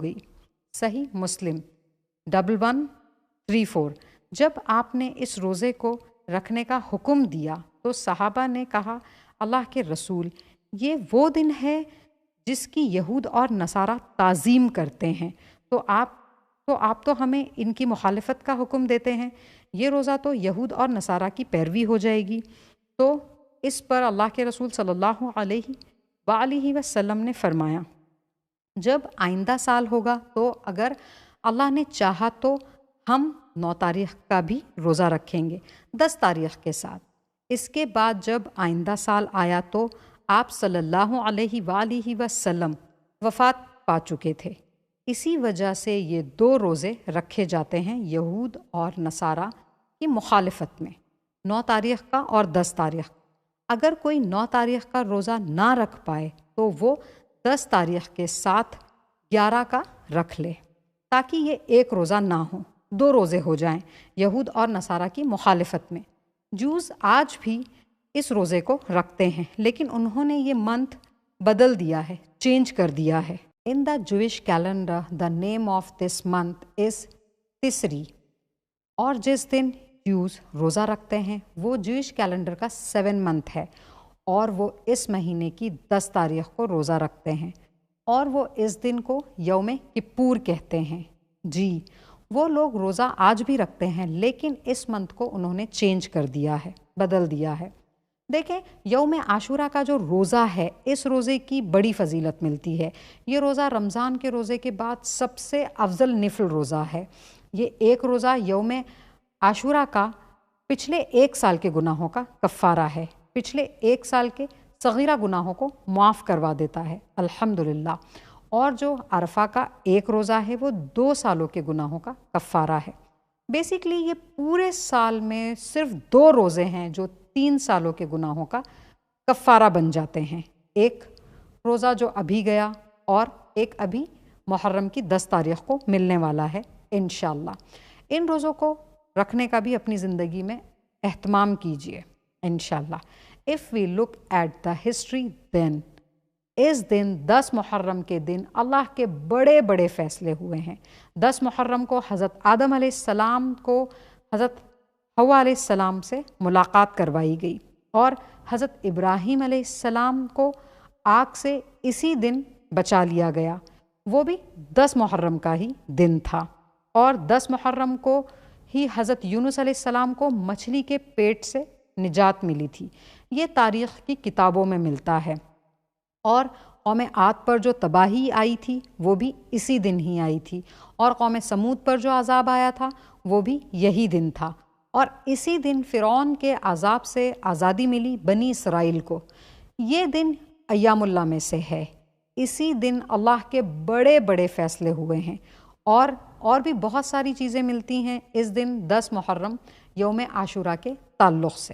گئی۔ صحیح مسلم 1134۔ جب آپ نے اس روزے کو رکھنے کا حکم دیا تو صحابہ نے کہا اللہ کے رسول، یہ وہ دن ہے جس کی یہود اور نصارہ تعظیم کرتے ہیں، تو آپ تو ہمیں ان کی مخالفت کا حکم دیتے ہیں، یہ روزہ تو یہود اور نصارہ کی پیروی ہو جائے گی۔ تو اس پر اللہ کے رسول صلی اللہ علیہ وآلہ وسلم نے فرمایا جب آئندہ سال ہوگا تو اگر اللہ نے چاہا تو ہم 9 تاریخ کا بھی روزہ رکھیں گے 10 تاریخ کے ساتھ۔ اس کے بعد جب آئندہ سال آیا تو آپ صلی اللہ علیہ وآلہ وسلم وفات پا چکے تھے۔ اسی وجہ سے یہ 2 روزے رکھے جاتے ہیں یہود اور نصارہ کی مخالفت میں، 9 تاریخ کا اور 10 تاریخ۔ اگر کوئی 9 تاریخ کا روزہ نہ رکھ پائے تو وہ 10 تاریخ کے ساتھ 11 کا رکھ لے، تاکہ یہ ایک روزہ نہ ہو، 2 روزے ہو جائیں یہود اور نصارہ کی مخالفت میں۔ جوز آج بھی اس روزے کو رکھتے ہیں، لیکن انہوں نے یہ منتھ بدل دیا ہے، چینج کر دیا ہے۔ In the Jewish calendar, the name of this month is تسری، اور جس دن جوز روزہ رکھتے ہیں وہ جوئش کیلنڈر کا 7 منتھ ہے، اور وہ اس مہینے کی 10 تاریخ کو روزہ رکھتے ہیں، اور وہ اس دن کو یوم کپور کہتے ہیں۔ جی، وہ لوگ روزہ آج بھی رکھتے ہیں، لیکن اس منتھ کو انہوں نے چینج کر دیا ہے، بدل دیا ہے۔ دیکھیں، یوم عاشورہ کا جو روزہ ہے، اس روزے کی بڑی فضیلت ملتی ہے۔ یہ روزہ رمضان کے روزے کے بعد سب سے افضل نفل روزہ ہے۔ یہ ایک روزہ یوم عاشورہ کا پچھلے 1 سال کے گناہوں کا کفارہ ہے، پچھلے 1 سال کے صغیرہ گناہوں کو معاف کروا دیتا ہے الحمدللہ۔ اور جو عرفہ کا 1 روزہ ہے وہ 2 سالوں کے گناہوں کا کفارہ ہے۔ بیسیکلی یہ پورے سال میں صرف 2 روزے ہیں جو 3 سالوں کے گناہوں کا کفارہ بن جاتے ہیں، ایک روزہ جو ابھی گیا اور ایک ابھی محرم کی 10 تاریخ کو ملنے والا ہے انشاءاللہ۔ ان روزوں کو رکھنے کا بھی اپنی زندگی میں اہتمام کیجیے انشاءاللہ۔ If we look at the history then اس دن 10 محرم کے دن اللہ کے بڑے بڑے فیصلے ہوئے ہیں۔ 10 محرم کو حضرت آدم علیہ السلام کو حضرت حوا علیہ السلام سے ملاقات کروائی گئی، اور حضرت ابراہیم علیہ السلام کو آگ سے اسی دن بچا لیا گیا، وہ بھی 10 محرم کا ہی دن تھا۔ اور 10 محرم کو ہی حضرت یونس علیہ السلام کو مچھلی کے پیٹ سے نجات ملی تھی۔ یہ تاریخ کی کتابوں میں ملتا ہے۔ اور قوم عاد پر جو تباہی آئی تھی وہ بھی اسی دن ہی آئی تھی، اور قوم سمود پر جو عذاب آیا تھا وہ بھی یہی دن تھا، اور اسی دن فرعون کے عذاب سے آزادی ملی بنی اسرائیل کو۔ یہ دن ایام اللہ میں سے ہے، اسی دن اللہ کے بڑے بڑے فیصلے ہوئے ہیں، اور بھی بہت ساری چیزیں ملتی ہیں اس دن 10 محرم یوم عاشورہ کے تعلق سے۔